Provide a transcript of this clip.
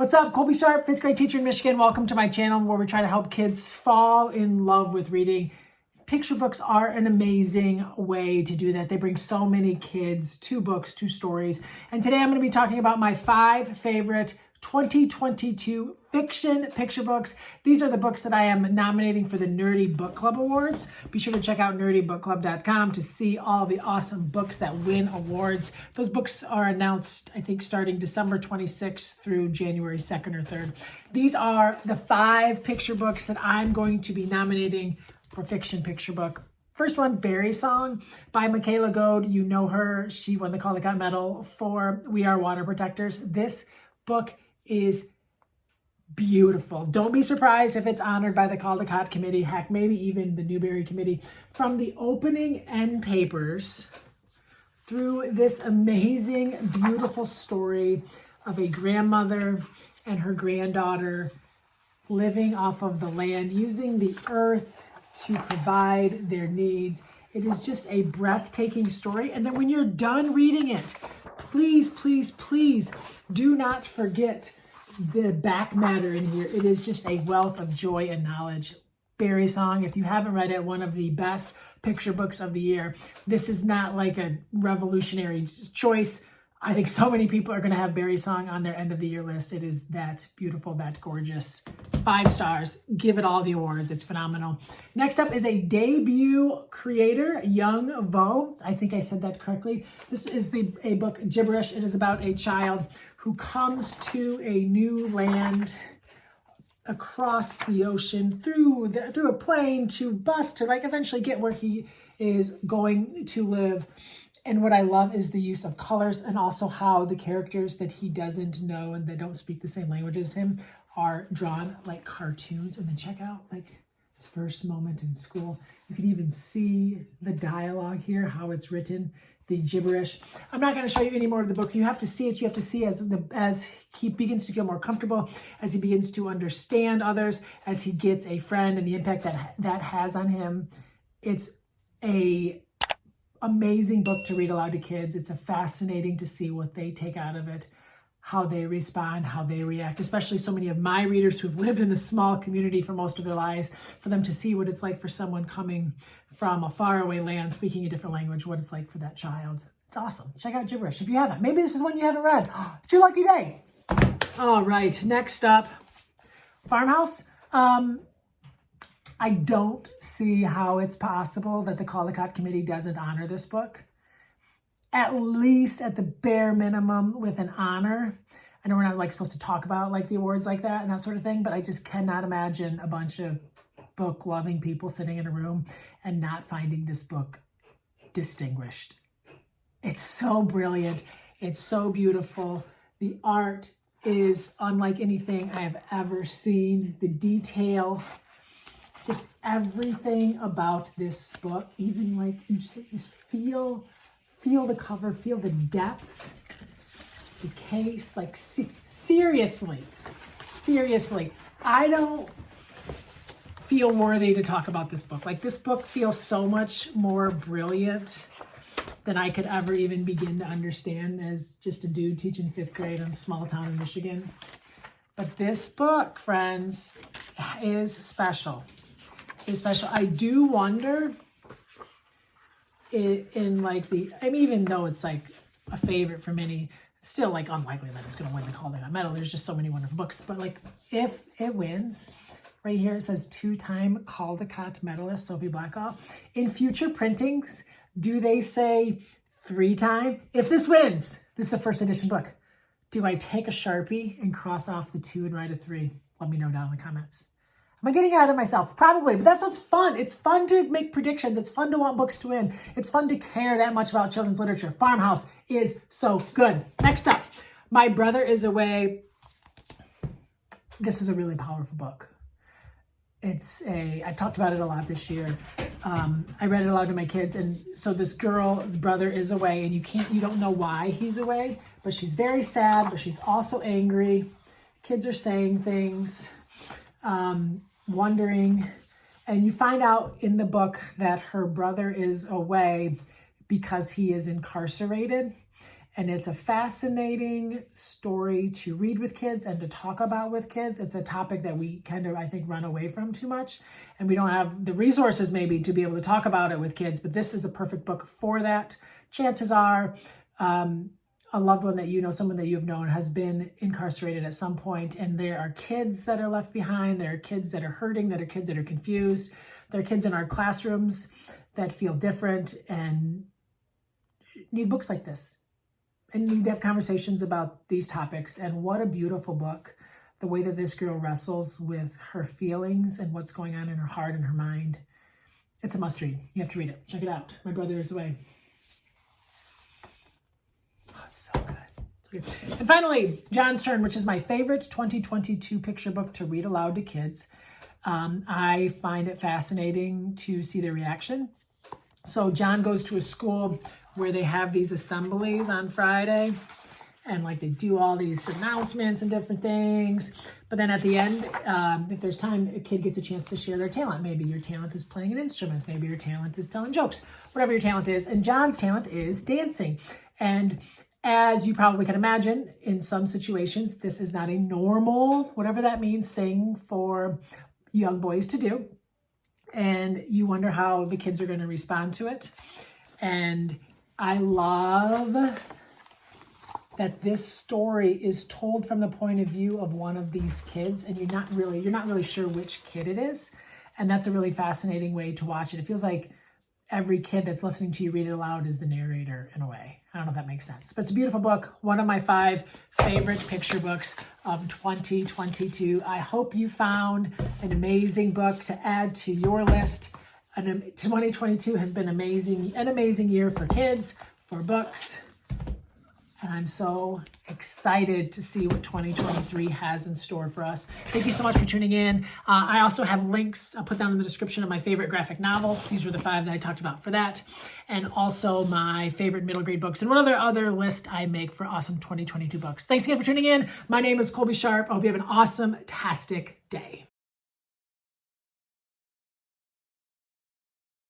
What's up? Colby Sharp, 5th grade teacher in Michigan. Welcome to my channel where we try to help kids fall in love with reading. Picture books are an amazing way to do that. They bring so many kids to books, to stories. And today I'm going to be talking about my 5 favorite 2022 fiction picture books. These are the books that I am nominating for the Nerdy Book Club Awards. Be sure to check out nerdybookclub.com to see all the awesome books that win awards. Those books are announced, I think, starting December 26th through January 2nd or 3rd. These are the 5 picture books that I'm going to be nominating for fiction picture book. First one, Berry Song by Michaela Goad. You know her. She won the Caldecott Medal for We Are Water Protectors. This book is beautiful. Don't be surprised if it's honored by the Caldecott Committee, heck, maybe even the Newbery Committee. From the opening end papers through this amazing, beautiful story of a grandmother and her granddaughter living off of the land, using the earth to provide their needs. It is just a breathtaking story. And then when you're done reading it, please, please, please do not forget the back matter in here. It is just a wealth of joy and knowledge. Berry Song, if you haven't read it, one of the best picture books of the year. This is not like a revolutionary choice. I think so many people are going to have Berry Song on their end of the year list. It is that beautiful, that gorgeous. 5 stars. Give it all the awards. It's phenomenal. Next up is a debut creator, Young Vo. I think I said that correctly. This is a book, Gibberish. It is about a child who comes to a new land across the ocean through a plane to bus to eventually get where he is going to live. And what I love is the use of colors and also how the characters that he doesn't know and that don't speak the same language as him are drawn like cartoons. And then check out his first moment in school. You can even see the dialogue here, how it's written, the gibberish. I'm not going to show you any more of the book. You have to see it. You have to see as he begins to feel more comfortable, as he begins to understand others, as he gets a friend and the impact that has on him. It's a amazing book to read aloud to kids. It's fascinating to see what they take out of it, how they respond, how they react, especially so many of my readers who've lived in a small community for most of their lives, for them to see what it's like for someone coming from a faraway land, speaking a different language, what it's like for that child. It's awesome. Check out Gibberish if you haven't. Maybe this is one you haven't read. It's your lucky day. All right, next up, Farmhouse. I don't see how it's possible that the Caldecott Committee doesn't honor this book. At least at the bare minimum with an honor. I know we're not supposed to talk about the awards like that and that sort of thing, but I just cannot imagine a bunch of book-loving people sitting in a room and not finding this book distinguished. It's so brilliant. It's so beautiful. The art is unlike anything I have ever seen. The detail, just everything about this book, even you just feel the cover, feel the depth, the case, seriously, I don't feel worthy to talk about this book. This book feels so much more brilliant than I could ever even begin to understand as just a dude teaching 5th grade in a small town in Michigan. But this book, friends, is special. I do wonder even though it's a favorite for many, it's still unlikely that it's going to win the Caldecott Medal. There's just so many wonderful books. But if it wins, right here it says 2-time Caldecott medalist Sophie Blackall. In future printings, do they say 3-time? If this wins, this is a first edition book. Do I take a Sharpie and cross off the 2 and write a 3? Let me know down in the comments. Am I getting ahead of myself? Probably, but that's what's fun. It's fun to make predictions. It's fun to want books to win. It's fun to care that much about children's literature. Farmhouse is so good. Next up, My Brother is Away. This is a really powerful book. I've talked about it a lot this year. I read it aloud to my kids, and so this girl's brother is away, and you don't know why he's away, but she's very sad, but she's also angry. Kids are saying things, wondering, and you find out in the book that her brother is away because he is incarcerated, And it's a fascinating story to read with kids and to talk about with kids. It's a topic that we kind of, I think, run away from too much. And we don't have the resources maybe to be able to talk about it with kids, but this is a perfect book for that. Chances are a loved one that you know, someone that you've known, has been incarcerated at some point, and there are kids that are left behind. There are kids that are hurting. There are kids that are confused. There are kids in our classrooms that feel different and need books like this and need to have conversations about these topics. And what a beautiful book, the way that this girl wrestles with her feelings and what's going on in her heart and her mind. It's a must read. You have to read it. Check it out. My brother is away. Oh, it's so good. So good. And finally, John's Turn, which is my favorite 2022 picture book to read aloud to kids. I find it fascinating to see their reaction. So John goes to a school where they have these assemblies on Friday, and like they do all these announcements and different things. But then at the end, if there's time, a kid gets a chance to share their talent. Maybe your talent is playing an instrument. Maybe your talent is telling jokes, whatever your talent is. And John's talent is dancing. And as you probably can imagine, in some situations, this is not a normal, whatever that means, thing for young boys to do. And you wonder how the kids are going to respond to it. And I love that this story is told from the point of view of one of these kids, and you're not really sure which kid it is. And that's a really fascinating way to watch it. It feels like every kid that's listening to you read it aloud is the narrator in a way. I don't know if that makes sense, but it's a beautiful book. One of my 5 favorite picture books of 2022. I hope you found an amazing book to add to your list. 2022 has been an amazing year for kids, for books. And I'm so excited to see what 2023 has in store for us. Thank you so much for tuning in. I also have links I'll put down in the description of my favorite graphic novels. These were the 5 that I talked about for that. And also my favorite middle grade books and one other list I make for awesome 2022 books. Thanks again for tuning in. My name is Colby Sharp. I hope you have an awesome-tastic day.